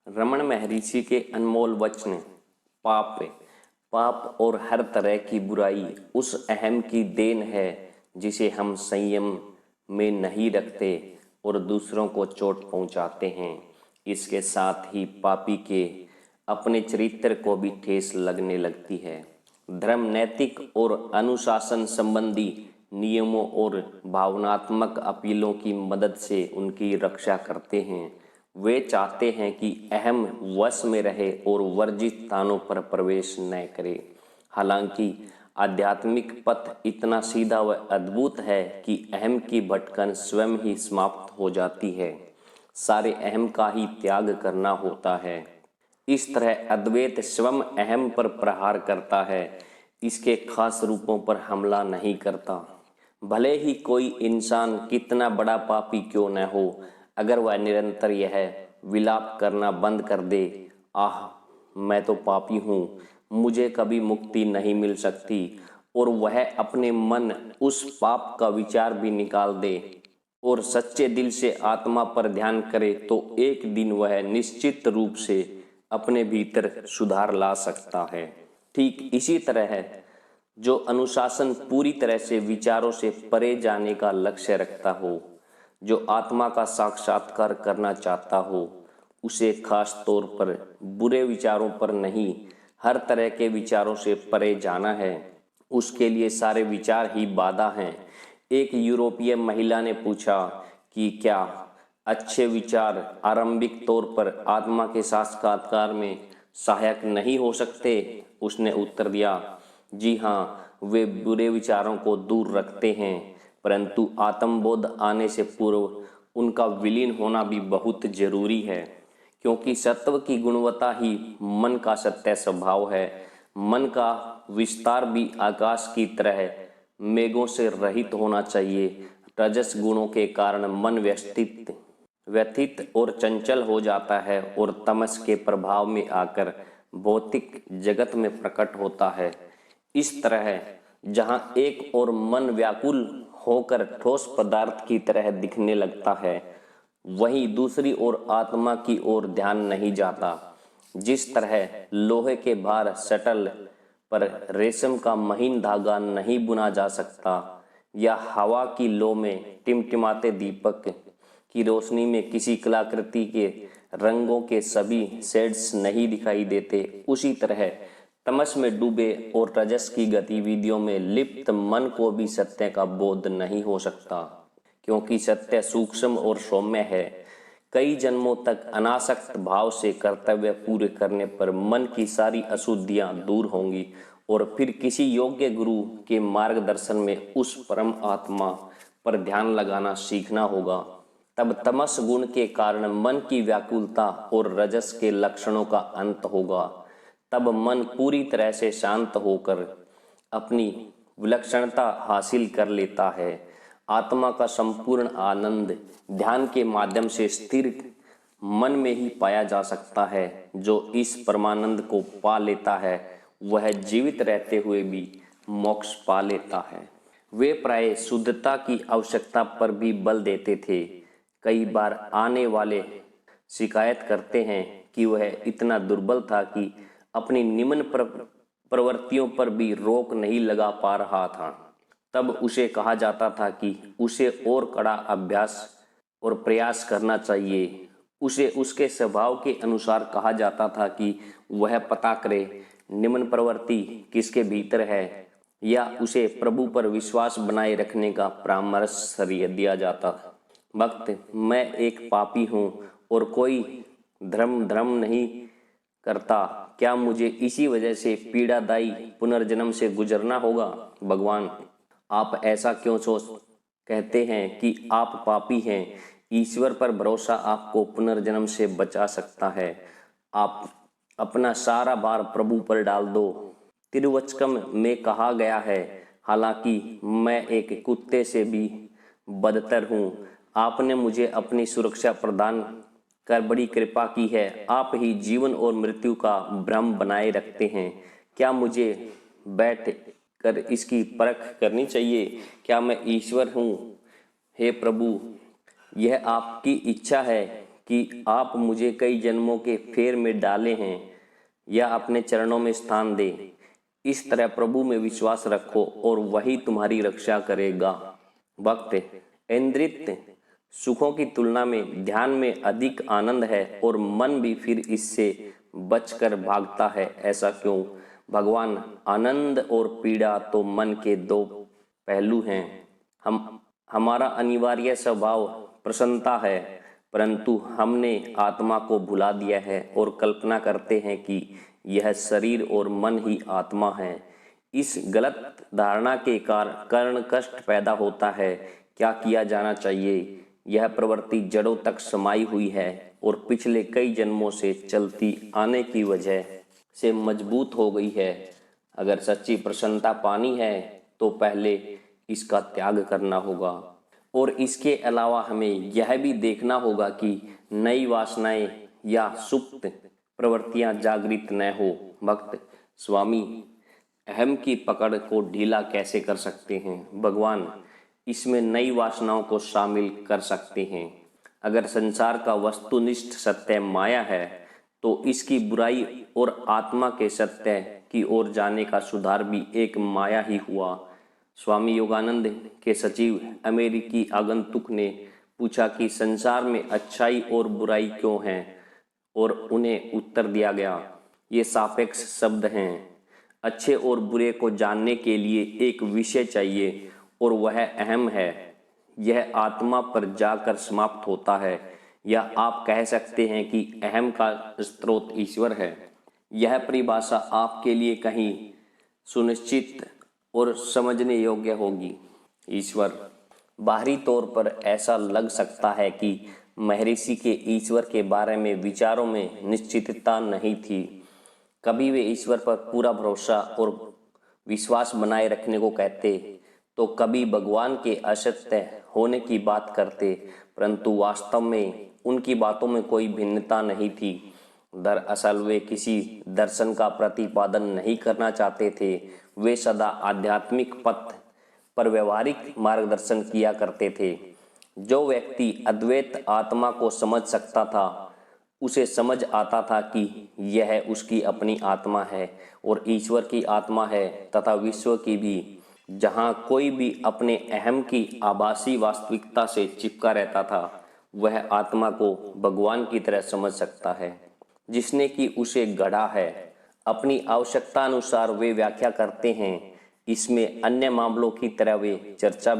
रमण महर्षि के अनमोल वचन। पाप और हर तरह की बुराई उस अहम की देन है जिसे हम संयम में नहीं रखते और दूसरों को चोट पहुंचाते हैं। इसके साथ ही पापी के अपने चरित्र को भी ठेस लगने लगती है। धर्म नैतिक और अनुशासन संबंधी नियमों और भावनात्मक अपीलों की मदद से उनकी रक्षा करते हैं। वे चाहते हैं कि अहम वश में रहे और वर्जित स्थानों पर प्रवेश न करे। हालांकि आध्यात्मिक पथ इतना सीधा व अद्भुत है कि अहम की भटकन स्वयं ही समाप्त हो जाती है। सारे अहम का ही त्याग करना होता है। इस तरह अद्वैत स्वयं अहम पर प्रहार करता है, इसके खास रूपों पर हमला नहीं करता। भले ही कोई इंसान कितना बड़ा पापी क्यों न हो, अगर वह निरंतर यह विलाप करना बंद कर दे, आह मैं तो पापी हूँ, मुझे कभी मुक्ति नहीं मिल सकती, और वह अपने मन उस पाप का विचार भी निकाल दे और सच्चे दिल से आत्मा पर ध्यान करे, तो एक दिन वह निश्चित रूप से अपने भीतर सुधार ला सकता है। ठीक इसी तरह है जो अनुशासन पूरी तरह से विचारों से परे जाने का लक्ष्य रखता हो, जो आत्मा का साक्षात्कार करना चाहता हो, उसे खास तौर पर बुरे विचारों पर नहीं, हर तरह के विचारों से परे जाना है। उसके लिए सारे विचार ही बाधा हैं। एक यूरोपीय महिला ने पूछा कि क्या अच्छे विचार आरंभिक तौर पर आत्मा के साक्षात्कार में सहायक नहीं हो सकते? उसने उत्तर दिया, जी हाँ, वे बुरे विचारों को दूर रखते हैं, परंतु आत्मबोध आने से पूर्व उनका विलीन होना भी बहुत जरूरी है, क्योंकि सत्व की गुणवत्ता ही मन का सत्य स्वभाव है। मन का विस्तार भी आकाश की तरह मेघों से रहित होना चाहिए। रजस गुणों के कारण मन व्यथित और चंचल हो जाता है और तमस के प्रभाव में आकर भौतिक जगत में प्रकट होता है। इस तरह जहाँ एक और मन व्याकुल होकर ठोस पदार्थ की तरह दिखने लगता है, वहीं दूसरी ओर आत्मा की ओर ध्यान नहीं जाता। जिस तरह लोहे के भार शटल पर रेशम का महीन धागा नहीं बुना जा सकता, या हवा की लो में टिमटिमाते दीपक की रोशनी में किसी कलाकृति के रंगों के सभी शेड्स नहीं दिखाई देते, उसी तरह तमस में डूबे और रजस की गतिविधियों में लिप्त मन को भी सत्य का बोध नहीं हो सकता, क्योंकि सत्य सूक्ष्म और सौम्य है। कई जन्मों तक अनासक्त भाव से कर्तव्य पूरे करने पर मन की सारी अशुद्धियां दूर होंगी और फिर किसी योग्य गुरु के मार्गदर्शन में उस परम आत्मा पर ध्यान लगाना सीखना होगा। तब तमस गुण के कारण मन की व्याकुलता और रजस के लक्षणों का अंत होगा। तब मन पूरी तरह से शांत होकर अपनी विलक्षणता हासिल कर लेता है। आत्मा का संपूर्ण आनंद ध्यान के माध्यम से स्थिर मन में ही पाया जा सकता है। जो इस परमानंद को पा लेता है, वह जीवित रहते हुए भी मोक्ष पा लेता है। वे प्राय शुद्धता की आवश्यकता पर भी बल देते थे। कई बार आने वाले शिकायत करते हैं कि वह इतना दुर्बल था कि अपनी निम्न प्रवृत्तियों पर भी रोक नहीं लगा पा रहा था। तब उसे कहा जाता था कि उसे और कड़ा अभ्यास और प्रयास करना चाहिए। उसे उसके स्वभाव के अनुसार कहा जाता था कि वह पता करे निम्न प्रवृत्ति किसके भीतर है, या उसे प्रभु पर विश्वास बनाए रखने का परामर्श दिया जाता। भक्त, मैं एक पापी हूँ और कोई धर्म नहीं करता, क्या मुझे इसी वजह से पीड़ादायी पुनर्जन्म से गुजरना होगा? भगवान, आप ऐसा क्यों कहते हैं कि आप पापी हैं? ईश्वर पर भरोसा आपको पुनर्जन्म से बचा सकता है। आप अपना सारा भार प्रभु पर डाल दो। तिरुवचकम में कहा गया है, हालांकि मैं एक कुत्ते से भी बदतर हूँ, आपने मुझे अपनी सुरक्षा प्रदान कर बड़ी कृपा की है। आप ही जीवन और मृत्यु का भ्रम बनाए रखते हैं। क्या मुझे बैठ कर इसकी परख करनी चाहिए? क्या मैं ईश्वर हूँ? हे प्रभु, यह आपकी इच्छा है कि आप मुझे कई जन्मों के फेर में डाले हैं या अपने चरणों में स्थान दे। इस तरह प्रभु में विश्वास रखो और वही तुम्हारी रक्षा करेगा। भक्त, इंद्रिय सुखों की तुलना में ध्यान में अधिक आनंद है और मन भी फिर इससे बचकर भागता है। ऐसा क्यों? भगवान, आनंद और पीड़ा तो मन के दो पहलू हैं। हमारा अनिवार्य स्वभाव प्रसन्नता है, परंतु हमने आत्मा को भुला दिया है और कल्पना करते हैं कि यह शरीर और मन ही आत्मा है। इस गलत धारणा के कारण कष्ट पैदा होता है। क्या किया जाना चाहिए? यह प्रवृत्ति जड़ों तक समाई हुई है और पिछले कई जन्मों से चलती आने की वजह से मजबूत हो गई है। अगर सच्ची प्रसन्नता पानी है तो पहले इसका त्याग करना होगा और इसके अलावा हमें यह भी देखना होगा कि नई वासनाएं या सुप्त प्रवृत्तियां जागृत न हो। भक्त, स्वामी, अहम की पकड़ को ढीला कैसे कर सकते हैं? भगवान, इसमें नई वासनाओं को शामिल कर सकते हैं। अगर संसार का वस्तुनिष्ठ सत्य माया है तो इसकी बुराई और आत्मा के सत्य की ओर जाने का सुधार भी एक माया ही हुआ। स्वामी योगानंद के सचिव अमेरिकी आगंतुक ने पूछा कि संसार में अच्छाई और बुराई क्यों है, और उन्हें उत्तर दिया गया, ये सापेक्ष शब्द हैं। अच्छे और बुरे को जानने के लिए एक विषय चाहिए और वह अहम है। यह आत्मा पर जाकर समाप्त होता है, या आप कह सकते हैं कि अहम का स्रोत ईश्वर है। यह परिभाषा आपके लिए कहीं सुनिश्चित और समझने योग्य होगी। ईश्वर, बाहरी तौर पर ऐसा लग सकता है कि महर्षि के ईश्वर के बारे में विचारों में निश्चितता नहीं थी। कभी वे ईश्वर पर पूरा भरोसा और विश्वास बनाए रखने को कहते, तो कभी भगवान के असत्य होने की बात करते, परंतु वास्तव में उनकी बातों में कोई भिन्नता नहीं थी। दरअसल वे किसी दर्शन का प्रतिपादन नहीं करना चाहते थे। वे सदा आध्यात्मिक पथ पर व्यवहारिक मार्गदर्शन किया करते थे। जो व्यक्ति अद्वैत आत्मा को समझ सकता था, उसे समझ आता था कि यह उसकी अपनी आत्मा है और ईश्वर की आत्मा है तथा विश्व की भी। जहाँ कोई भी अपने अहम की आभासी वास्तविकता से चिपका रहता था, वह आत्मा को भगवान की तरह समझ सकता है जिसने कि उसे गढ़ा है। अपनी आवश्यकता अनुसार वे व्याख्या करते हैं। इसमें अन्य मामलों की तरह वे चर्चा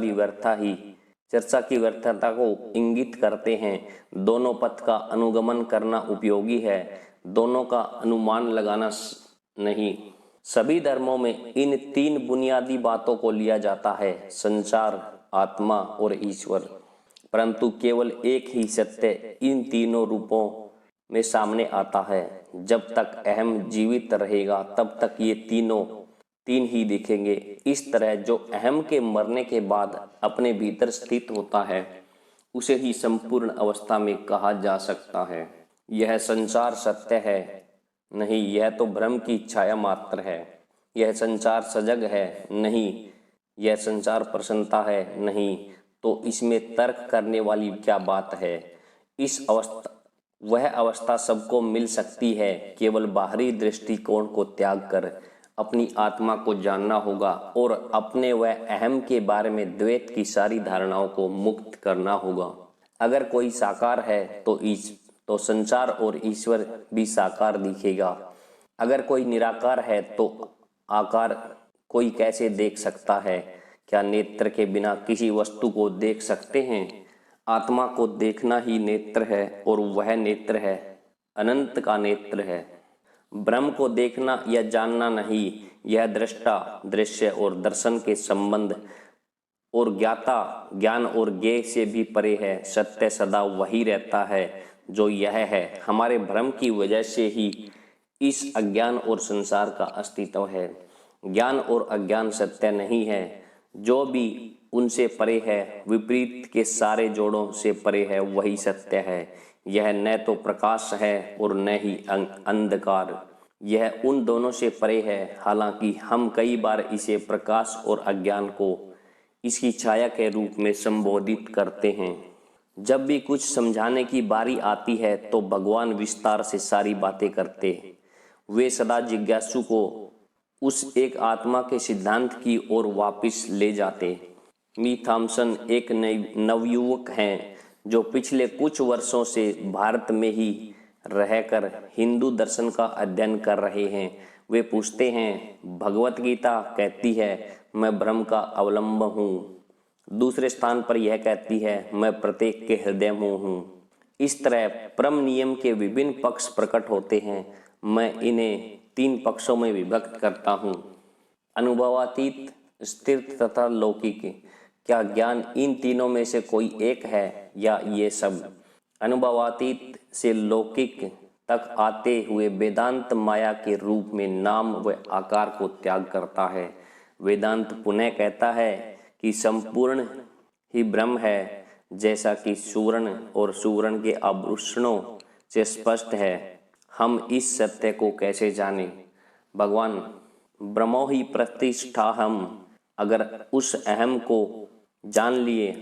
की व्यर्थता को इंगित करते हैं। दोनों पथ का अनुगमन करना उपयोगी है, दोनों का अनुमान लगाना नहीं। सभी धर्मों में इन तीन बुनियादी बातों को लिया जाता है, संसार, आत्मा और ईश्वर। परंतु केवल एक ही सत्य इन तीनों रूपों में सामने आता है। जब तक अहम जीवित रहेगा तब तक ये तीन ही दिखेंगे। इस तरह जो अहम के मरने के बाद अपने भीतर स्थित होता है, उसे ही संपूर्ण अवस्था में कहा जा सकता है। यह संसार सत्य है नहीं, यह तो भ्रम की छाया मात्र है। यह संसार सजग है नहीं, यह संसार प्रसन्नता है नहीं, तो इसमें तर्क करने वाली क्या बात है? वह अवस्था सबको मिल सकती है। केवल बाहरी दृष्टिकोण को त्याग कर अपनी आत्मा को जानना होगा और अपने व अहम के बारे में द्वैत की सारी धारणाओं को मुक्त करना होगा। अगर कोई साकार है तो संसार और ईश्वर भी साकार दिखेगा। अगर कोई निराकार है तो आकार कोई कैसे देख सकता है? क्या नेत्र के बिना किसी वस्तु को देख सकते हैं? आत्मा को देखना ही नेत्र है और वह नेत्र है, अनंत का नेत्र है। ब्रह्म को देखना या जानना नहीं, यह दृष्टा, दृश्य और दर्शन के संबंध और ज्ञान और ज्ञेय से भी परे है। सत्य सदा वही रहता है जो यह है। हमारे भ्रम की वजह से ही इस अज्ञान और संसार का अस्तित्व है। ज्ञान और अज्ञान सत्य नहीं है। जो भी उनसे परे है, विपरीत के सारे जोड़ों से परे है, वही सत्य है। यह न तो प्रकाश है और न ही अंधकार, यह उन दोनों से परे है। हालांकि हम कई बार इसे प्रकाश और अज्ञान को इसकी छाया के रूप में संबोधित करते हैं। जब भी कुछ समझाने की बारी आती है तो भगवान विस्तार से सारी बातें करते। वे सदा जिज्ञासु को उस एक आत्मा के सिद्धांत की ओर वापस ले जाते। मी थॉमसन एक नवयुवक हैं जो पिछले कुछ वर्षों से भारत में ही रहकर हिंदू दर्शन का अध्ययन कर रहे हैं। वे पूछते हैं, भगवत गीता कहती है मैं ब्रह्म का अवलंब हूँ। दूसरे स्थान पर यह कहती है मैं प्रत्येक के हृदय में हूँ। इस तरह परम नियम के विभिन्न पक्ष प्रकट होते हैं। मैं इन्हें 3 पक्षों में विभक्त करता हूँ, अनुभवातीत, स्थिर तथा लौकिक। क्या ज्ञान इन तीनों में से कोई एक है या ये सब? अनुभवातीत से लौकिक तक आते हुए वेदांत माया के रूप में नाम व आकार को त्याग करता है। वेदांत पुनः कहता है कि संपूर्ण ही ब्रह्म है, जैसा कि सुवर्ण और सुवर्ण के आभूषणों से स्पष्ट है। हम इस सत्य को कैसे जाने? भगवान, ब्रह्मो ही प्रतिष्ठा हम। अगर उस अहम को जान लिए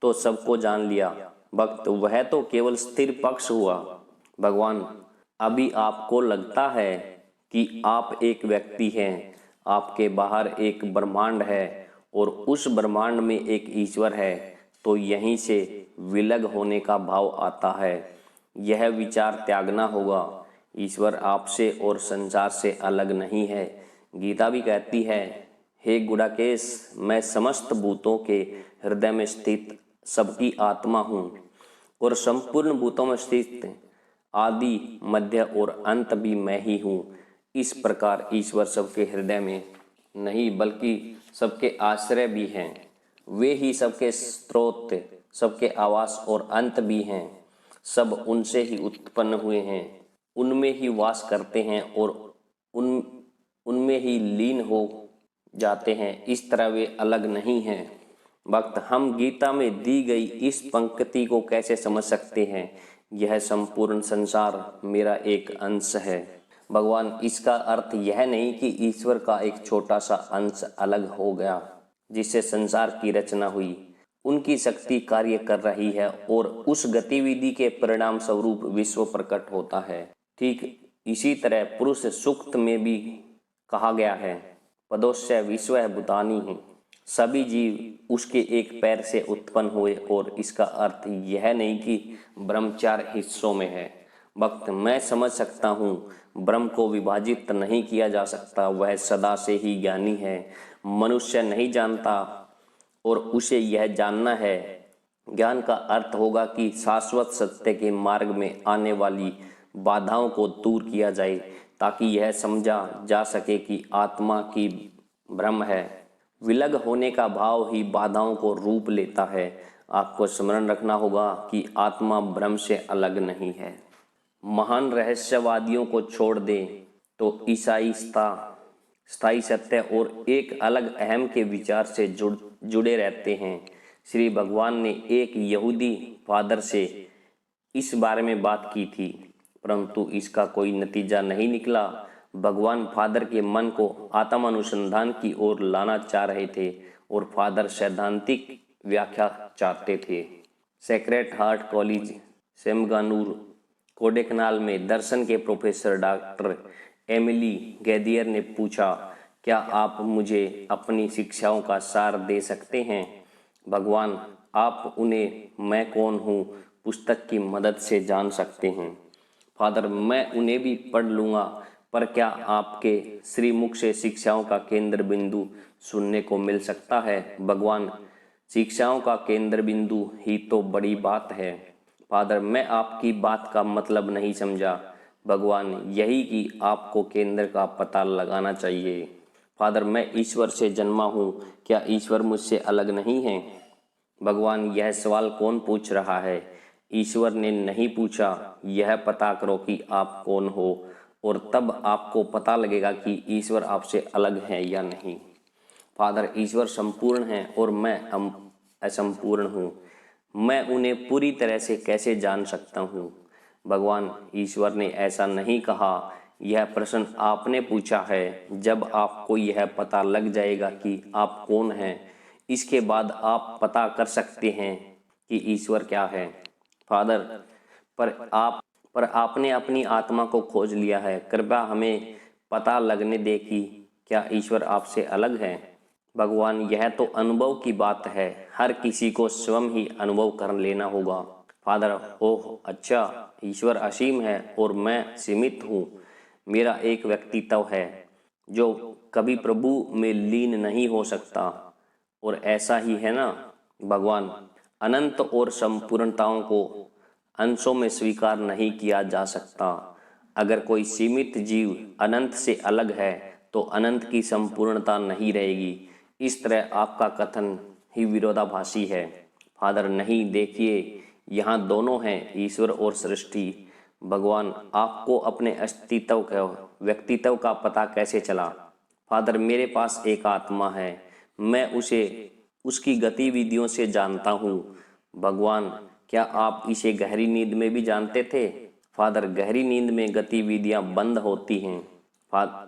तो सबको जान लिया। भक्त, वह तो केवल स्थिर पक्ष हुआ। भगवान, अभी आपको लगता है कि आप एक व्यक्ति हैं, आपके बाहर एक ब्रह्मांड है और उस ब्रह्मांड में एक ईश्वर है, तो यहीं से विलग होने का भाव आता है। यह विचार त्यागना होगा। ईश्वर आपसे और संसार से अलग नहीं है। गीता भी कहती है, हे गुड़ाकेश, मैं समस्त भूतों के हृदय में स्थित सबकी आत्मा हूँ और संपूर्ण भूतों में स्थित आदि, मध्य और अंत भी मैं ही हूँ। इस प्रकार ईश्वर सबके हृदय में नहीं बल्कि सबके आश्रय भी हैं। वे ही सबके स्रोत, सबके आवास और अंत भी हैं। सब उनसे ही उत्पन्न हुए हैं, उनमें ही वास करते हैं और उनमें ही लीन हो जाते हैं। इस तरह वे अलग नहीं हैं। भक्त, हम गीता में दी गई इस पंक्ति को कैसे समझ सकते हैं? यह संपूर्ण संसार मेरा एक अंश है। भगवान, इसका अर्थ यह नहीं कि ईश्वर का एक छोटा सा अंश अलग हो गया जिससे संसार की रचना हुई। उनकी शक्ति कार्य कर रही है और उस गतिविधि के परिणाम स्वरूप विश्व प्रकट होता है। ठीक इसी तरह पुरुष सूक्त में भी कहा गया है, पदोस्य विश्व भूतानि है। सभी जीव उसके एक पैर से उत्पन्न हुए और इसका अर्थ यह नहीं कि ब्रह्म 4 हिस्सों में है। भक्त, मैं समझ सकता हूँ ब्रह्म को विभाजित नहीं किया जा सकता। वह सदा से ही ज्ञानी है। मनुष्य नहीं जानता और उसे यह जानना है। ज्ञान का अर्थ होगा कि शाश्वत सत्य के मार्ग में आने वाली बाधाओं को दूर किया जाए ताकि यह समझा जा सके कि आत्मा की ब्रह्म है। विलग होने का भाव ही बाधाओं को रूप लेता है। आपको स्मरण रखना होगा कि आत्मा ब्रह्म से अलग नहीं है। महान रहस्यवादियों को छोड़ दें तो ईसाई स्थायी सत्य और एक अलग अहम के विचार से जुड़े रहते हैं। श्री भगवान ने एक यहूदी फादर से इस बारे में बात की थी, परंतु इसका कोई नतीजा नहीं निकला। भगवान फादर के मन को आत्म अनुसंधान की ओर लाना चाह रहे थे और फादर सैद्धांतिक व्याख्या चाहते थे। सेक्रेड हार्ट कॉलेज, सेमगानूर, कोडेकनाल में दर्शन के प्रोफेसर डॉक्टर एमिली गैदियर ने पूछा, क्या आप मुझे अपनी शिक्षाओं का सार दे सकते हैं? भगवान, आप उन्हें मैं कौन हूँ पुस्तक की मदद से जान सकते हैं। फादर, मैं उन्हें भी पढ़ लूँगा, पर क्या आपके श्रीमुख से शिक्षाओं का केंद्र बिंदु सुनने को मिल सकता है? भगवान, शिक्षाओं का केंद्र बिंदु ही तो बड़ी बात है। फादर, मैं आपकी बात का मतलब नहीं समझा। भगवान, यही कि आपको केंद्र का पता लगाना चाहिए। फादर, मैं ईश्वर से जन्मा हूँ, क्या ईश्वर मुझसे अलग नहीं है? भगवान, यह सवाल कौन पूछ रहा है? ईश्वर ने नहीं पूछा। यह पता करो कि आप कौन हो और तब आपको पता लगेगा कि ईश्वर आपसे अलग है या नहीं। फादर, ईश्वर संपूर्ण है और मैं असंपूर्ण हूँ। मैं उन्हें पूरी तरह से कैसे जान सकता हूँ? भगवान, ईश्वर ने ऐसा नहीं कहा। यह प्रश्न आपने पूछा है। जब आपको यह पता लग जाएगा कि आप कौन हैं, इसके बाद आप पता कर सकते हैं कि ईश्वर क्या है। फादर, पर आपने अपनी आत्मा को खोज लिया है, कृपया हमें पता लगने दे कि क्या ईश्वर आपसे अलग है। भगवान, यह तो अनुभव की बात है, हर किसी को स्वयं ही अनुभव कर लेना होगा। फादर, ओह अच्छा, ईश्वर असीम है और मैं सीमित हूँ। मेरा एक व्यक्तित्व है जो कभी प्रभु में लीन नहीं हो सकता, और ऐसा ही है ना भगवान। अनंत और संपूर्णताओं को अंशों में स्वीकार नहीं किया जा सकता। अगर कोई सीमित जीव अनंत से अलग है तो अनंत की संपूर्णता नहीं रहेगी। इस तरह आपका कथन ही विरोधाभासी है। फादर, नहीं, देखिए, यहाँ दोनों हैं, ईश्वर और सृष्टि। भगवान, आपको अपने अस्तित्व का, व्यक्तित्व का पता कैसे चला। फादर, मेरे पास एक आत्मा है, मैं उसे उसकी गतिविधियों से जानता हूँ। भगवान, क्या आप इसे गहरी नींद में भी जानते थे। फादर, गहरी नींद में गतिविधियां बंद होती हैं।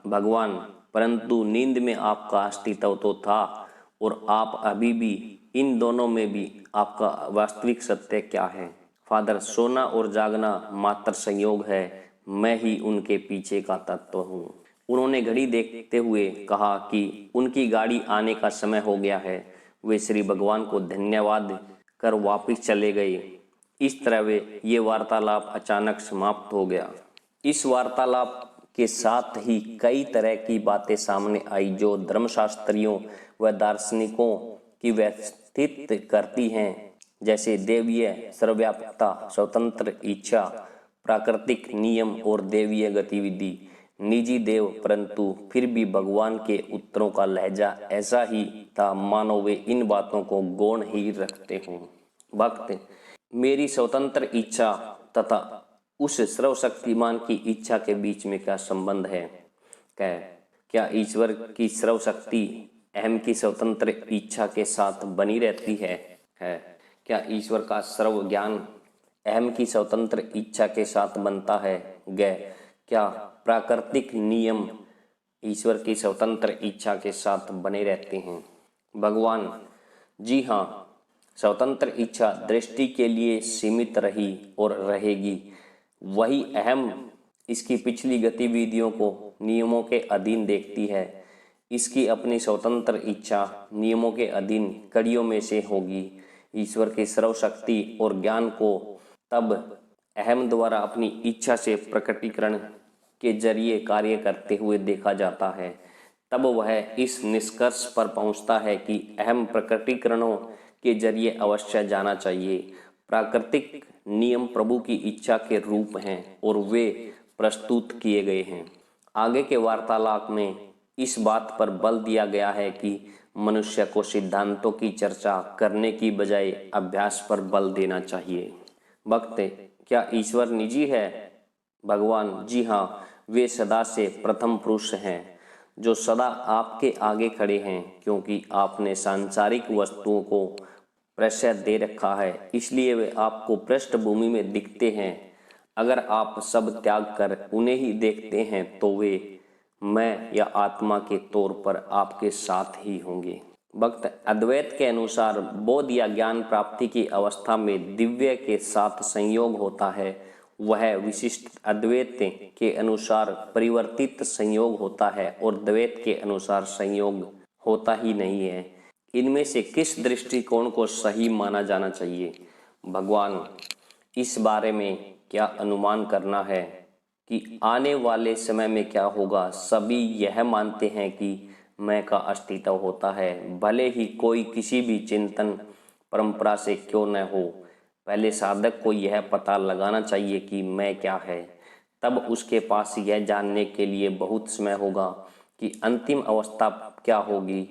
भगवान, परंतु नींद में आपका अस्तित्व तो था, और आप अभी भी, इन दोनों में भी आपका वास्तविक सत्य क्या है। फादर, सोना और जागना मात्र संयोग है, मैं ही उनके पीछे का तत्व हूँ। उन्होंने घड़ी देखते हुए कहा कि उनकी गाड़ी आने का समय हो गया है। वे श्री भगवान को धन्यवाद कर वापिस चले गए। इस तरह ये वार्तालाप अचानक समाप्त हो गया। इस वार्तालाप के साथ ही कई तरह की बातें सामने आई जो धर्मशास्त्रियों व दार्शनिकों की व्यवस्थित करती हैं, जैसे देवीय सर्वव्यापकता, स्वतंत्र इच्छा, प्राकृतिक नियम और देवीय गतिविधि। निजी देव, परंतु फिर भी भगवान के उत्तरों का लहजा ऐसा ही था मानो वे इन बातों को गौण ही रखते हों। भक्त, मेरी स्वतंत्र इच्छा तथा उस सर्वशक्तिमान की इच्छा के बीच में क्या संबंध है। क्या ईश्वर की सर्वशक्ति अहम की स्वतंत्र इच्छा के साथ बनी रहती है। क्या ईश्वर का सर्व ज्ञान अहम की स्वतंत्र इच्छा के साथ बनता है। क्या प्राकृतिक नियम ईश्वर की स्वतंत्र इच्छा के साथ बने रहते हैं। भगवान, जी हाँ, स्वतंत्र इच्छा दृष्टि के लिए सीमित रही और रहेगी। वही अहम इसकी पिछली गतिविधियों को नियमों के अधीन देखती है। इसकी अपनी स्वतंत्र इच्छा नियमों के अधीन कड़ियों में से होगी। ईश्वर की सर्वशक्ति और ज्ञान को तब अहम द्वारा अपनी इच्छा से प्रकटीकरण के जरिए कार्य करते हुए देखा जाता है। तब वह इस निष्कर्ष पर पहुंचता है कि अहम प्रकटीकरणों के जरिए अवश्य जाना चाहिए। प्राकृतिक नियम प्रभु की इच्छा के रूप हैं और वे प्रस्तुत किए गए हैं। आगे के वार्तालाप में इस बात पर बल दिया गया है कि मनुष्य को सिद्धांतों की चर्चा करने की बजाय अभ्यास पर बल देना चाहिए। भक्त, क्या ईश्वर निजी है। भगवान, जी हाँ, वे सदा से प्रथम पुरुष हैं जो सदा आपके आगे खड़े हैं, क्योंकि आपने सांसारिक वस्तुओं को प्रश्रय दे रखा है, इसलिए वे आपको पृष्ठभूमि में दिखते हैं। अगर आप सब त्याग कर उन्हें ही देखते हैं तो वे मैं या आत्मा के तौर पर आपके साथ ही होंगे। भक्त, अद्वैत के अनुसार बोध या ज्ञान प्राप्ति की अवस्था में दिव्य के साथ संयोग होता है। वह विशिष्ट अद्वैत के अनुसार परिवर्तित संयोग होता है और द्वैत के अनुसार संयोग होता ही नहीं है। इनमें से किस दृष्टिकोण को सही माना जाना चाहिए। भगवान, इस बारे में क्या अनुमान करना है कि आने वाले समय में क्या होगा। सभी यह मानते हैं कि मैं का अस्तित्व होता है, भले ही कोई किसी भी चिंतन परंपरा से क्यों न हो। पहले साधक को यह पता लगाना चाहिए कि मैं क्या है, तब उसके पास यह जानने के लिए बहुत समय होगा कि अंतिम अवस्था क्या होगी।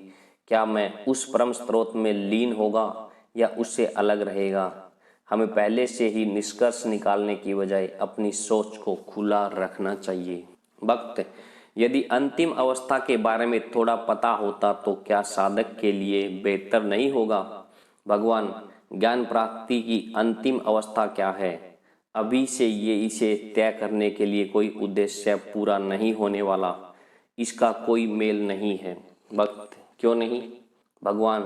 क्या मैं उस परम स्रोत में लीन होगा या उससे अलग रहेगा। हमें पहले से ही निष्कर्ष निकालने की बजाय अपनी सोच को खुला रखना चाहिए। भक्त, यदि अंतिम अवस्था के बारे में थोड़ा पता होता तो क्या साधक के लिए बेहतर नहीं होगा। भगवान, ज्ञान प्राप्ति की अंतिम अवस्था क्या है। अभी से इसे तय करने के लिए कोई उद्देश्य पूरा नहीं होने वाला, इसका कोई मेल नहीं है। भक्त, क्यों नहीं। भगवान,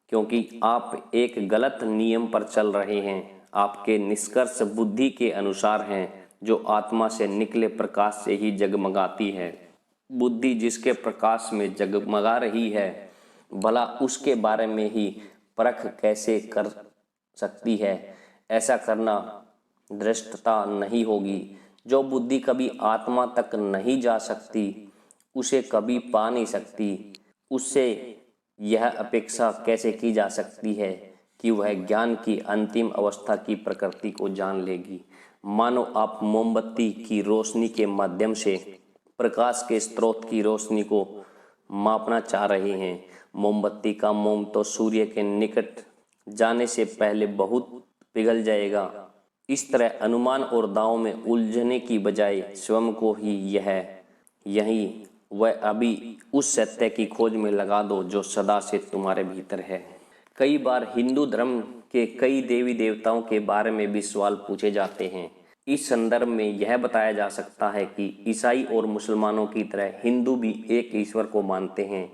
क्योंकि आप एक गलत नियम पर चल रहे हैं। आपके निष्कर्ष बुद्धि के अनुसार हैं, जो आत्मा से निकले प्रकाश से ही जगमगाती है। बुद्धि जिसके प्रकाश में जगमगा रही है, भला उसके बारे में ही परख कैसे कर सकती है? ऐसा करना धृष्टता नहीं होगी। जो बुद्धि कभी आत्मा तक नहीं जा सकती, उसे कभी पा नहीं सकती। उससे यह अपेक्षा कैसे की जा सकती है कि वह ज्ञान की अंतिम अवस्था की प्रकृति को जान लेगी? मानो आप मोमबत्ती की रोशनी के माध्यम से प्रकाश के स्रोत की रोशनी को मापना चाह रहे हैं। मोमबत्ती का मोम तो सूर्य के निकट जाने से पहले बहुत पिघल जाएगा। इस तरह अनुमान और दांव में उलझने की बजाय स्वयं को ही यही वह अभी उस सत्य की खोज में लगा दो जो सदा से तुम्हारे भीतर है। कई बार हिंदू धर्म के कई देवी देवताओं के बारे में भी सवाल पूछे जाते हैं। इस संदर्भ में यह बताया जा सकता है कि ईसाई और मुसलमानों की तरह हिंदू भी एक ईश्वर को मानते हैं।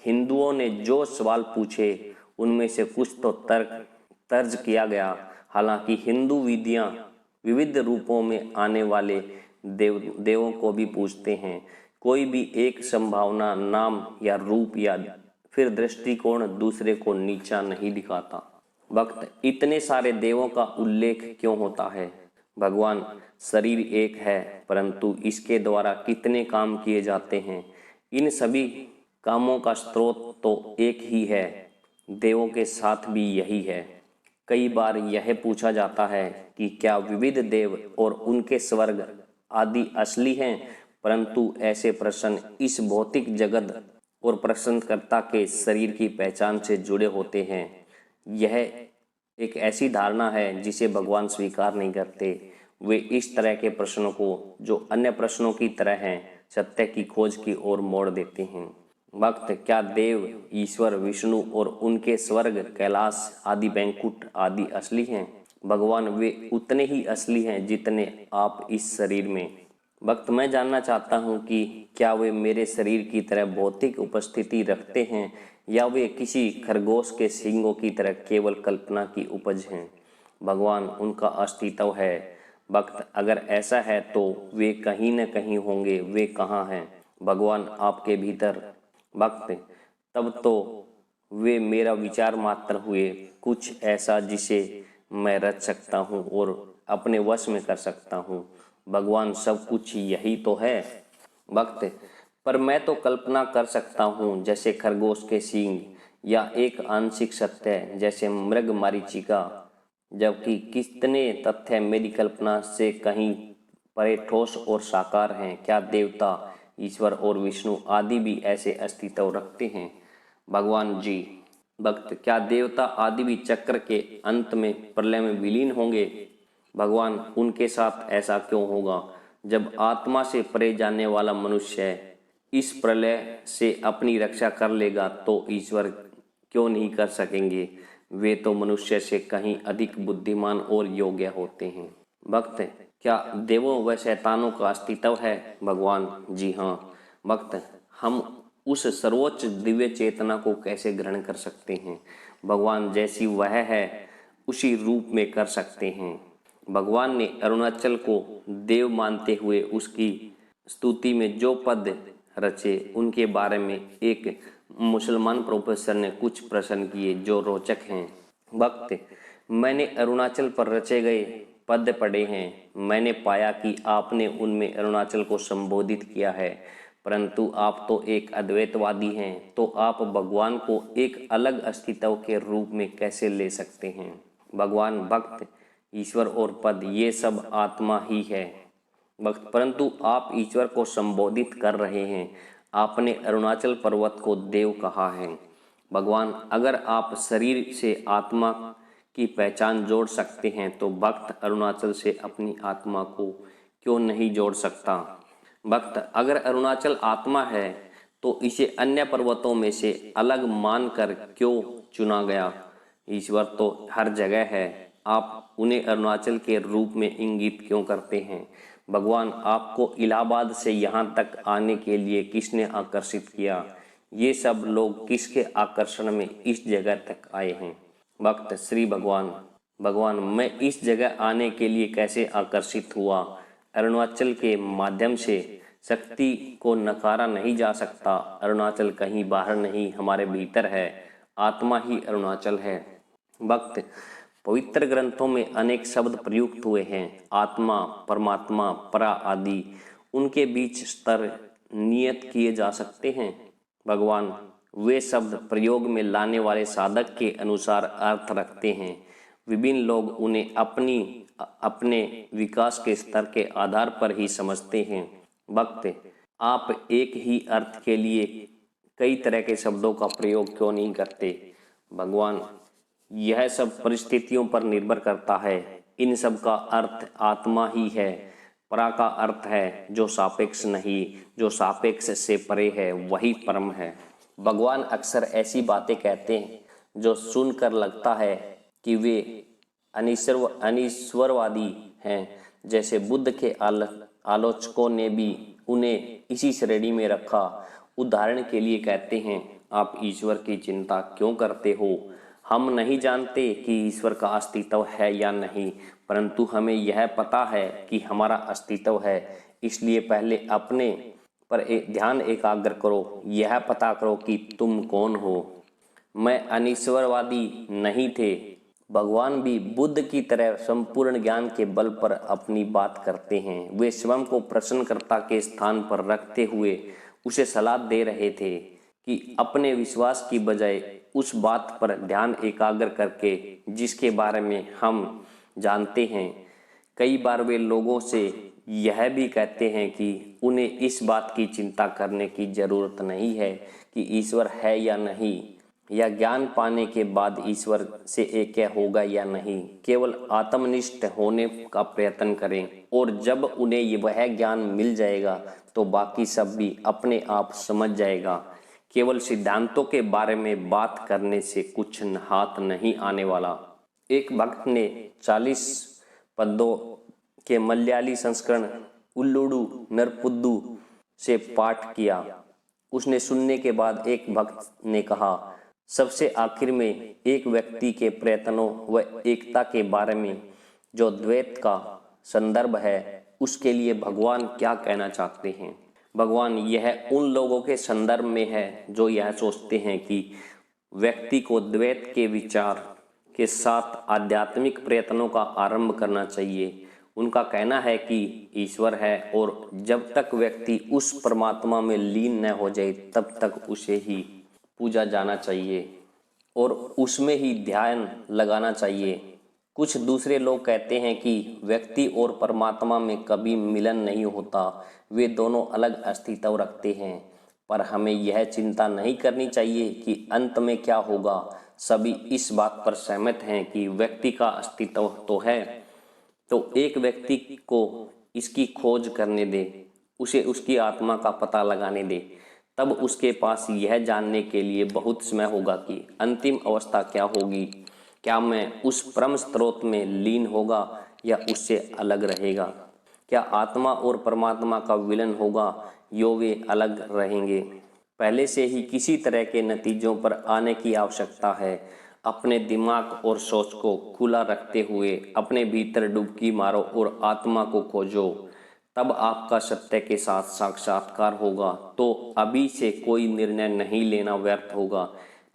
हिंदुओं ने जो सवाल पूछे उनमें से कुछ तो तर्ज किया गया। हालांकि हिंदू विधियां विविध रूपों में आने वाले देवों को भी पूछते हैं। कोई भी एक संभावना, नाम या रूप या फिर दृष्टिकोण दूसरे को नीचा नहीं दिखाता। भक्त, इतने सारे देवों का उल्लेख क्यों होता है? भगवान, शरीर एक है, परंतु इसके द्वारा कितने काम किए जाते हैं? इन सभी कामों का स्रोत तो एक ही है। देवों के साथ भी यही है। कई बार यह पूछा जाता है कि क्या विविध देव और उनके स्वर्ग आदि असली हैं? परंतु ऐसे प्रश्न इस भौतिक जगत और प्रश्नकर्ता के शरीर की पहचान से जुड़े होते हैं। यह एक ऐसी धारणा है जिसे भगवान स्वीकार नहीं करते। वे इस तरह के प्रश्नों को, जो अन्य प्रश्नों की तरह हैं, सत्य की खोज की ओर मोड़ देते हैं। भक्त, क्या देव, ईश्वर, विष्णु और उनके स्वर्ग, कैलाश आदि, बैकुंठ आदि असली हैं? भगवान, वे उतने ही असली हैं जितने आप इस शरीर में। भक्त, मैं जानना चाहता हूँ कि क्या वे मेरे शरीर की तरह भौतिक उपस्थिति रखते हैं या वे किसी खरगोश के सींगों की तरह केवल कल्पना की उपज हैं? भगवान, उनका अस्तित्व है। भक्त, अगर ऐसा है तो वे कहीं न कहीं होंगे। वे कहाँ हैं? भगवान, आपके भीतर। भक्त, तब तो वे मेरा विचार मात्र हुए, कुछ ऐसा जिसे मैं रच सकता हूँ और अपने वश में कर सकता हूँ। भगवान, सब कुछ यही तो है। भक्त, पर मैं तो कल्पना कर सकता हूँ, जैसे खरगोश के सींग, या एक आंशिक सत्य जैसे मृग मरीचिका, जबकि कितने तथ्य मेरी कल्पना से कहीं परे ठोस और साकार हैं। क्या देवता, ईश्वर और विष्णु आदि भी ऐसे अस्तित्व रखते हैं? भगवान जी। भक्त, क्या देवता आदि भी चक्र के अंत में प्रलय में विलीन होंगे? भगवान, उनके साथ ऐसा क्यों होगा? जब आत्मा से परे जाने वाला मनुष्य इस प्रलय से अपनी रक्षा कर लेगा तो ईश्वर क्यों नहीं कर सकेंगे? वे तो मनुष्य से कहीं अधिक बुद्धिमान और योग्य होते हैं। भक्त, क्या देवों व शैतानों का अस्तित्व है? भगवान जी हाँ। भक्त, हम उस सर्वोच्च दिव्य चेतना को कैसे ग्रहण कर सकते हैं? भगवान, जैसी वह है उसी रूप में कर सकते हैं। भगवान ने अरुणाचल को देव मानते हुए उसकी स्तुति में जो पद रचे, उनके बारे में एक मुसलमान प्रोफेसर ने कुछ प्रश्न किए जो रोचक हैं। भक्त, मैंने अरुणाचल पर रचे गए पद पढ़े हैं। मैंने पाया कि आपने उनमें अरुणाचल को संबोधित किया है, परंतु आप तो एक अद्वैतवादी हैं, तो आप भगवान को एक अलग अस्तित्व के रूप में कैसे ले सकते हैं? भगवान, भक्त, ईश्वर और पद ये सब आत्मा ही है। भक्त, परंतु आप ईश्वर को संबोधित कर रहे हैं। आपने अरुणाचल पर्वत को देव कहा है। भगवान, अगर आप शरीर से आत्मा की पहचान जोड़ सकते हैं तो भक्त अरुणाचल से अपनी आत्मा को क्यों नहीं जोड़ सकता? भक्त, अगर अरुणाचल आत्मा है तो इसे अन्य पर्वतों में से अलग मानकर क्यों चुना गया? ईश्वर तो हर जगह है, आप उन्हें अरुणाचल के रूप में इंगित क्यों करते हैं? भगवान, आपको इलाहाबाद से यहाँ तक आने के लिए किसने आकर्षित किया? ये सब लोग किसके आकर्षण में इस जगह तक आए हैं? वक्त श्री भगवान। भगवान, मैं इस जगह आने के लिए कैसे आकर्षित हुआ? अरुणाचल के माध्यम से। शक्ति को नकारा नहीं जा सकता। अरुणाचल कहीं बाहर नहीं, हमारे भीतर है। आत्मा ही अरुणाचल है। वक्त, पवित्र ग्रंथों में अनेक शब्द प्रयुक्त हुए हैं। आत्मा, परमात्मा, परा आदि। उनके बीच स्तर नियत किए जा सकते हैं। भगवान, वे शब्द प्रयोग में लाने वाले साधक के अनुसार अर्थ रखते हैं। विभिन्न लोग उन्हें अपने विकास के स्तर के आधार पर ही समझते हैं। वक्त, आप एक ही अर्थ के लिए कई तरह के शब्दों का प्रयोग क्यों नहीं करते? भगवान, यह सब परिस्थितियों पर निर्भर करता है। इन सब का अर्थ आत्मा ही है। परा का अर्थ है जो सापेक्ष नहीं, जो सापेक्ष से परे है, वही परम है। भगवान अक्सर ऐसी बातें कहते हैं जो सुनकर लगता है कि वे अनीश्वरवादी हैं। जैसे बुद्ध के आलोचकों ने भी उन्हें इसी श्रेणी में रखा। उदाहरण के लिए कहते हैं, आप ईश्वर की चिंता क्यों करते हो? हम नहीं जानते कि ईश्वर का अस्तित्व है या नहीं, परंतु हमें यह पता है कि हमारा अस्तित्व है। इसलिए पहले अपने पर ध्यान एकाग्र करो। यह पता करो कि तुम कौन हो। मैं अनीश्वरवादी नहीं थे। भगवान भी बुद्ध की तरह संपूर्ण ज्ञान के बल पर अपनी बात करते हैं। वे स्वयं को प्रश्नकर्ता के स्थान पर रखते हुए उसे सलाह दे रहे थे कि अपने विश्वास की बजाय उस बात पर ध्यान एकाग्र करके जिसके बारे में हम जानते हैं। कई बार वे लोगों से यह भी कहते हैं कि उन्हें इस बात की चिंता करने की जरूरत नहीं है कि ईश्वर है या नहीं, या ज्ञान पाने के बाद ईश्वर से ऐक्य होगा या नहीं। केवल आत्मनिष्ठ होने का प्रयत्न करें, और जब उन्हें वह ज्ञान मिल जाएगा तो बाकी सब भी अपने आप समझ जाएगा। केवल सिद्धांतों के बारे में बात करने से कुछ हाथ नहीं आने वाला। एक भक्त ने 40 पद्यों के मलयाली संस्करण उल्लूडू नरपुद्दू से पाठ किया। उसने सुनने के बाद एक भक्त ने कहा, सबसे आखिर में एक व्यक्ति के प्रयत्नों व एकता के बारे में जो द्वैत का संदर्भ है, उसके लिए भगवान क्या कहना चाहते हैं? भगवान, यह उन लोगों के संदर्भ में है जो यह सोचते हैं कि व्यक्ति को द्वैत के विचार के साथ आध्यात्मिक प्रयत्नों का आरंभ करना चाहिए। उनका कहना है कि ईश्वर है, और जब तक व्यक्ति उस परमात्मा में लीन न हो जाए तब तक उसे ही पूजा जाना चाहिए और उसमें ही ध्यान लगाना चाहिए। कुछ दूसरे लोग कहते हैं कि व्यक्ति और परमात्मा में कभी मिलन नहीं होता, वे दोनों अलग अस्तित्व रखते हैं। पर हमें यह चिंता नहीं करनी चाहिए कि अंत में क्या होगा। सभी इस बात पर सहमत हैं कि व्यक्ति का अस्तित्व तो है, तो एक व्यक्ति को इसकी खोज करने दे, उसे उसकी आत्मा का पता लगाने दे। तब उसके पास यह जानने के लिए बहुत समय होगा कि अंतिम अवस्था क्या होगी। क्या मैं उस परम स्रोत में लीन होगा या उससे अलग रहेगा? क्या आत्मा और परमात्मा का विलय होगा या वे अलग रहेंगे? पहले से ही किसी तरह के नतीजों पर आने की आवश्यकता है। अपने दिमाग और सोच को खुला रखते हुए अपने भीतर डुबकी मारो और आत्मा को खोजो, तब आपका सत्य के साथ साक्षात्कार होगा। तो अभी से कोई निर्णय नहीं लेना व्यर्थ होगा।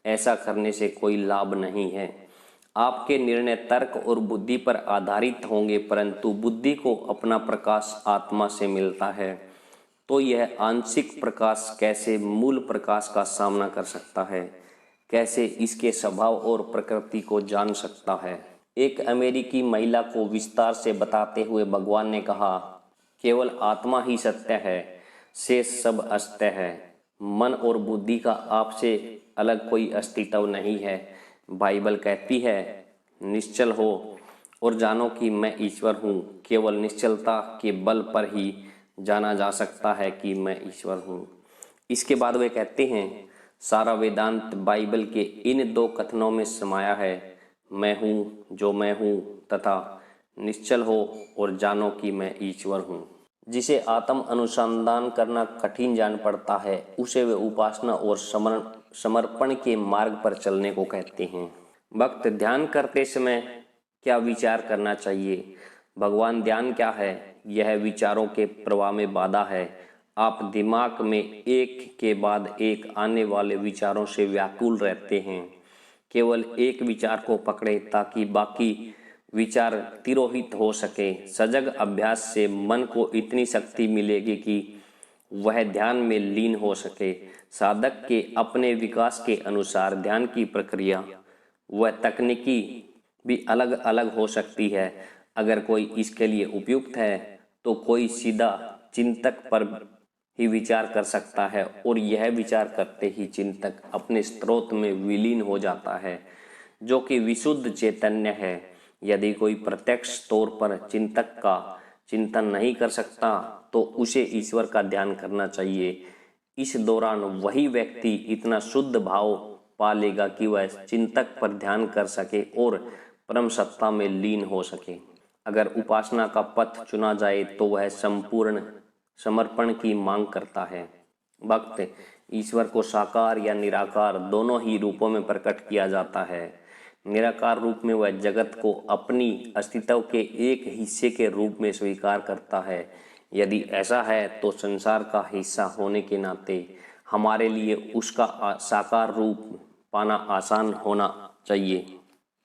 ऐसा करने से कोई लाभ नहीं है। आपके निर्णय तर्क और बुद्धि पर आधारित होंगे, परंतु बुद्धि को अपना प्रकाश आत्मा से मिलता है। तो यह आंशिक प्रकाश कैसे मूल प्रकाश का सामना कर सकता है? कैसे इसके स्वभाव और प्रकृति को जान सकता है? एक अमेरिकी महिला को विस्तार से बताते हुए भगवान ने कहा, केवल आत्मा ही सत्य है, शेष सब असत्य है। मन और बुद्धि का आपसे अलग कोई अस्तित्व नहीं है। बाइबल कहती है, निश्चल हो और जानो कि मैं ईश्वर हूँ। केवल निश्चलता के बल पर ही जाना जा सकता है कि मैं ईश्वर हूँ। इसके बाद वे कहते हैं, सारा वेदांत बाइबल के इन दो कथनों में समाया है, मैं हूँ जो मैं हूँ तथा निश्चल हो और जानो कि मैं ईश्वर हूँ। जिसे आत्म अनुसंधान करना कठिन जान पड़ता है, उसे वे उपासना और समर्पण के मार्ग पर चलने को कहते हैं। भक्त ध्यान करते समय क्या विचार करना चाहिए? भगवान ध्यान क्या है? यह विचारों के प्रवाह में बाधा है। आप दिमाग में एक के बाद एक आने वाले विचारों से व्याकुल रहते हैं। केवल एक विचार को पकड़े ताकि बाकी विचार तिरोहित हो सके। सजग अभ्यास से मन को इतनी शक्ति मिलेगी कि वह ध्यान में लीन हो सके। साधक के अपने विकास के अनुसार ध्यान की प्रक्रिया व तकनीकी भी अलग अलग हो सकती है। अगर कोई इसके लिए उपयुक्त है तो कोई सीधा चिंतक पर ही विचार कर सकता है और यह विचार करते ही चिंतक अपने स्रोत में विलीन हो जाता है, जो कि विशुद्ध चैतन्य है। यदि कोई प्रत्यक्ष तौर पर चिंतक का चिंतन नहीं कर सकता तो उसे ईश्वर का ध्यान करना चाहिए। इस दौरान वही व्यक्ति इतना शुद्ध भाव पा लेगा कि वह चिंतक पर ध्यान कर सके और परम सत्ता में लीन हो सके। अगर उपासना का पथ चुना जाए तो वह संपूर्ण समर्पण की मांग करता है। भक्त ईश्वर को साकार या निराकार दोनों ही रूपों में प्रकट किया जाता है। निराकार रूप में वह जगत को अपनी अस्तित्व के एक हिस्से के रूप में स्वीकार करता है। यदि ऐसा है तो संसार का हिस्सा होने के नाते हमारे लिए उसका साकार रूप पाना आसान होना चाहिए।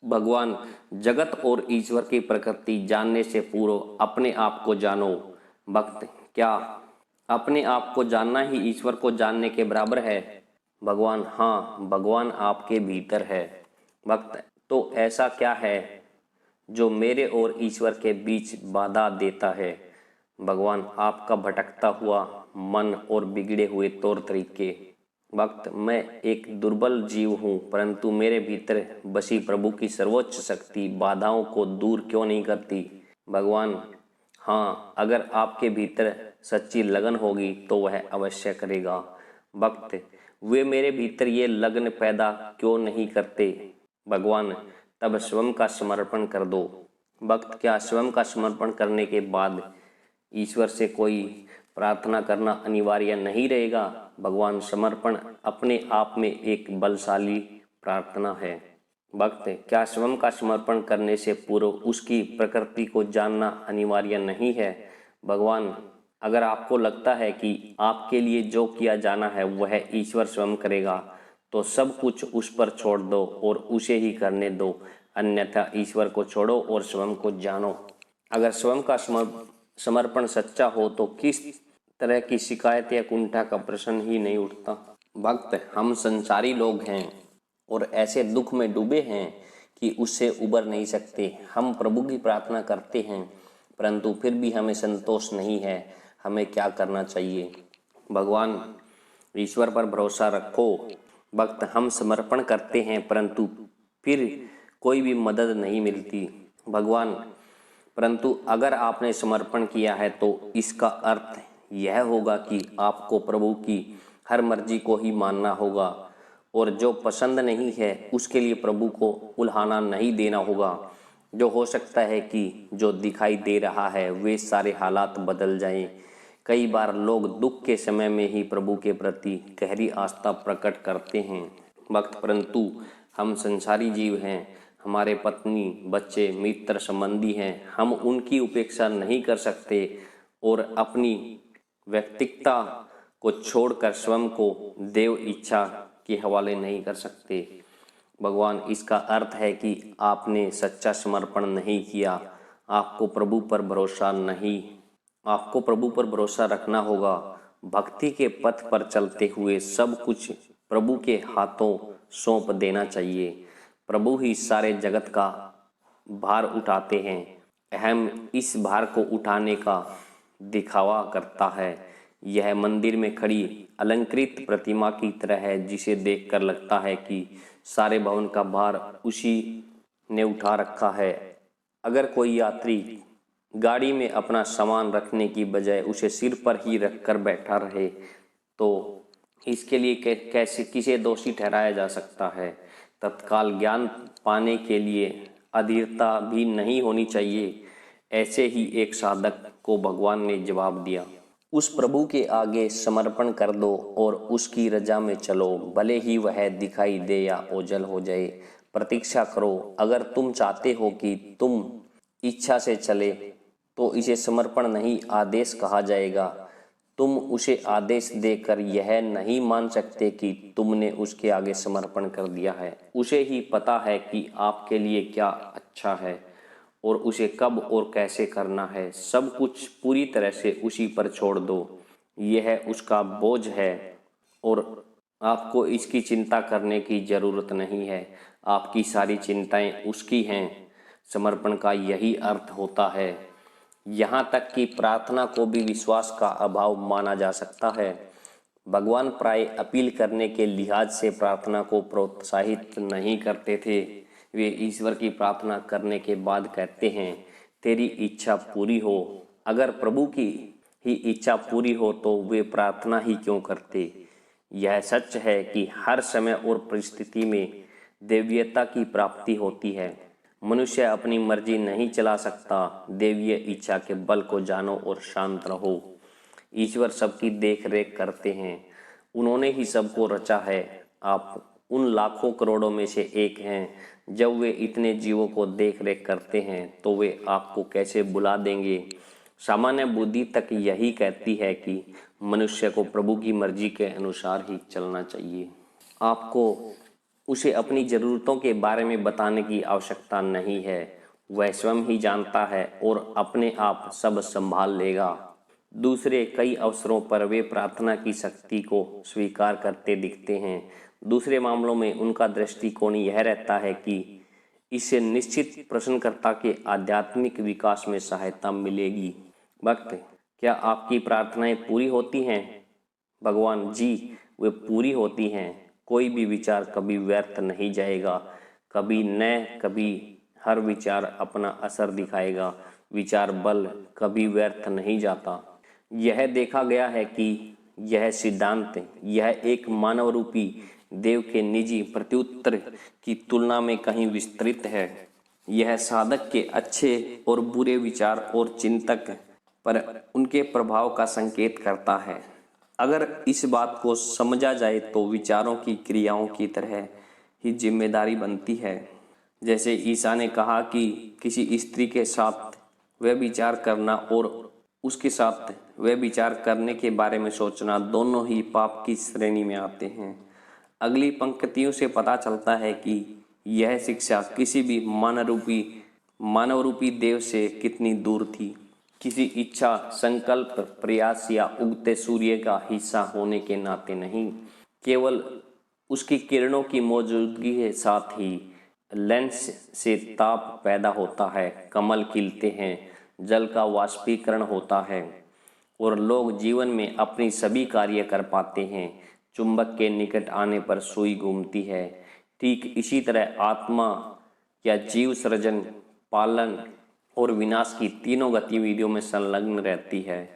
भगवान जगत और ईश्वर की प्रकृति जानने से पूर्व अपने आप को जानो। भक्त क्या अपने आप को जानना ही ईश्वर को जानने के बराबर है? भगवान हाँ, भगवान आपके भीतर है। भक्त तो ऐसा क्या है जो मेरे और ईश्वर के बीच बाधा देता है? भगवान आपका भटकता हुआ मन और बिगड़े हुए तौर तरीके। भक्त मैं एक दुर्बल जीव हूँ, परंतु मेरे भीतर बसी प्रभु की सर्वोच्च शक्ति बाधाओं को दूर क्यों नहीं करती? भगवान हाँ, अगर आपके भीतर सच्ची लगन होगी तो वह अवश्य करेगा। भक्त वे मेरे भीतर ये लगन पैदा क्यों नहीं करते? भगवान तब स्वयं का समर्पण कर दो। भक्त क्या स्वयं का समर्पण करने के बाद ईश्वर से कोई प्रार्थना करना अनिवार्य नहीं रहेगा? भगवान समर्पण अपने आप में एक बलशाली प्रार्थना है। भक्त क्या स्वयं का समर्पण करने से पूर्व उसकी प्रकृति को जानना अनिवार्य नहीं है? भगवान अगर आपको लगता है कि आपके लिए जो किया जाना है वह ईश्वर स्वयं करेगा तो सब कुछ उस पर छोड़ दो और उसे ही करने दो, अन्यथा ईश्वर को छोड़ो और स्वयं को जानो। अगर स्वयं का समर्पण सच्चा हो तो किस तरह की शिकायत या कुंठा का प्रश्न ही नहीं उठता। भक्त हम संसारी लोग हैं और ऐसे दुख में डूबे हैं कि उससे उबर नहीं सकते। हम प्रभु की प्रार्थना करते हैं परंतु फिर भी हमें संतोष नहीं है। हमें क्या करना चाहिए? भगवान ईश्वर पर भरोसा रखो। भक्त हम समर्पण करते हैं परंतु फिर कोई भी मदद नहीं मिलती। भगवान परंतु अगर आपने समर्पण किया है तो इसका अर्थ यह होगा कि आपको प्रभु की हर मर्जी को ही मानना होगा और जो पसंद नहीं है उसके लिए प्रभु को उल्हाना नहीं देना होगा। जो हो सकता है कि जो दिखाई दे रहा है वे सारे हालात बदल जाएं। कई बार लोग दुख के समय में ही प्रभु के प्रति गहरी आस्था प्रकट करते हैं। भक्त परंतु हम संसारी जीव हैं, हमारे पत्नी बच्चे मित्र संबंधी हैं, हम उनकी उपेक्षा नहीं कर सकते और अपनी व्यक्तिगता को छोड़कर स्वयं को देव इच्छा के हवाले नहीं कर सकते। भगवान इसका अर्थ है कि आपने सच्चा समर्पण नहीं किया। आपको प्रभु पर भरोसा रखना होगा। भक्ति के पथ पर चलते हुए सब कुछ प्रभु के हाथों सौंप देना चाहिए। प्रभु ही सारे जगत का भार उठाते हैं। अहम इस भार को उठाने का दिखावा करता है। यह मंदिर में खड़ी अलंकृत प्रतिमा की तरह है जिसे देखकर लगता है कि सारे भवन का भार उसी ने उठा रखा है। अगर कोई यात्री गाड़ी में अपना सामान रखने की बजाय उसे सिर पर ही रखकर बैठा रहे तो इसके लिए कैसे किसे दोषी ठहराया जा सकता है? तत्काल ज्ञान पाने के लिए अधीरता भी नहीं होनी चाहिए। ऐसे ही एक साधक को भगवान ने जवाब दिया, उस प्रभु के आगे समर्पण कर दो और उसकी रजा में चलो, भले ही वह दिखाई दे या ओझल हो जाए। प्रतीक्षा करो। अगर तुम चाहते हो कि तुम इच्छा से चले तो इसे समर्पण नहीं आदेश कहा जाएगा। तुम उसे आदेश देकर यह नहीं मान सकते कि तुमने उसके आगे समर्पण कर दिया है। उसे ही पता है कि आपके लिए क्या अच्छा है और उसे कब और कैसे करना है। सब कुछ पूरी तरह से उसी पर छोड़ दो। यह उसका बोझ है और आपको इसकी चिंता करने की जरूरत नहीं है। आपकी सारी चिंताएं उसकी हैं। समर्पण का यही अर्थ होता है। यहाँ तक कि प्रार्थना को भी विश्वास का अभाव माना जा सकता है। भगवान प्राय अपील करने के लिहाज से प्रार्थना को प्रोत्साहित नहीं करते थे। वे ईश्वर की प्रार्थना करने के बाद कहते हैं, तेरी इच्छा पूरी हो। अगर प्रभु की ही इच्छा पूरी हो तो वे प्रार्थना ही क्यों करते। यह सच है कि हर समय और परिस्थिति में देवीयता की प्राप्ति होती है। मनुष्य अपनी मर्जी नहीं चला सकता। देवीय इच्छा के बल को जानो और शांत रहो। ईश्वर सबकी देख रेख करते हैं। उन्होंने ही सबको रचा है। आप उन लाखों करोड़ों में से एक हैं। जब वे इतने जीवों को देख रेख करते हैं तो वे आपको कैसे बुला देंगे। सामान्य बुद्धि तक यही कहती है कि मनुष्य को प्रभु की मर्जी के अनुसार ही चलना चाहिए। आपको उसे अपनी ज़रूरतों के बारे में बताने की आवश्यकता नहीं है। वह स्वयं ही जानता है और अपने आप सब संभाल लेगा। दूसरे कई अवसरों पर वे प्रार्थना की शक्ति को स्वीकार करते दिखते हैं। दूसरे मामलों में उनका दृष्टिकोण यह रहता है कि इससे निश्चित प्रश्नकर्ता के आध्यात्मिक विकास में सहायता मिलेगी। भक्त, क्या आपकी प्रार्थनाएं पूरी होती हैं? भगवान जी, वे पूरी होती हैं। कोई भी विचार कभी व्यर्थ नहीं जाएगा। कभी न कभी हर विचार अपना असर दिखाएगा। विचार बल कभी व्यर्थ नहीं जाता। यह देखा गया है कि यह सिद्धांत, यह एक मानव रूपी देव के निजी प्रत्युत्तर की तुलना में कहीं विस्तृत है। यह साधक के अच्छे और बुरे विचार और चिंतक पर उनके प्रभाव का संकेत करता है। अगर इस बात को समझा जाए तो विचारों की क्रियाओं की तरह ही जिम्मेदारी बनती है। जैसे ईसा ने कहा कि किसी स्त्री के साथ वह विचार करना और उसके साथ वह विचार करने के बारे में सोचना दोनों ही पाप की श्रेणी में आते हैं। अगली पंक्तियों से पता चलता है कि यह शिक्षा किसी भी मानव रूपी देव से कितनी दूर थी। किसी इच्छा, संकल्प, प्रयास या उगते सूर्य का हिस्सा होने के नाते नहीं, केवल उसकी किरणों की मौजूदगी के साथ ही लेंस से ताप पैदा होता है, कमल खिलते हैं, जल का वाष्पीकरण होता है और लोग जीवन में अपनी सभी कार्य कर पाते हैं। चुंबक के निकट आने पर सुई घूमती है। ठीक इसी तरह आत्मा या जीव सृजन, पालन और विनाश की तीनों गतिविधियों में संलग्न रहती है।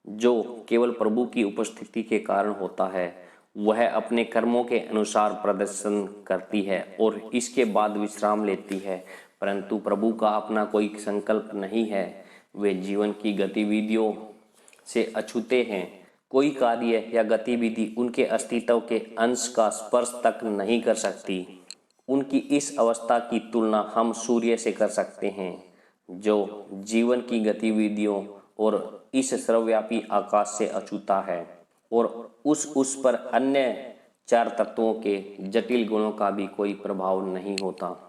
जो केवल प्रभु की उपस्थिति के कारण होता है, वह अपने कर्मों के अनुसार प्रदर्शन करती है और इसके बाद विश्राम लेती है। परंतु प्रभु का अपना कोई संकल्प नहीं है। वे जीवन की गतिविधियों से अछूते हैं। कोई कार्य या गतिविधि उनके अस्तित्व के अंश का स्पर्श तक नहीं कर सकती। उनकी इस अवस्था की तुलना हम सूर्य से कर सकते हैं, जो जीवन की गतिविधियों और इस सर्वव्यापी आकाश से अछूता है और उस पर अन्य चार तत्वों के जटिल गुणों का भी कोई प्रभाव नहीं होता।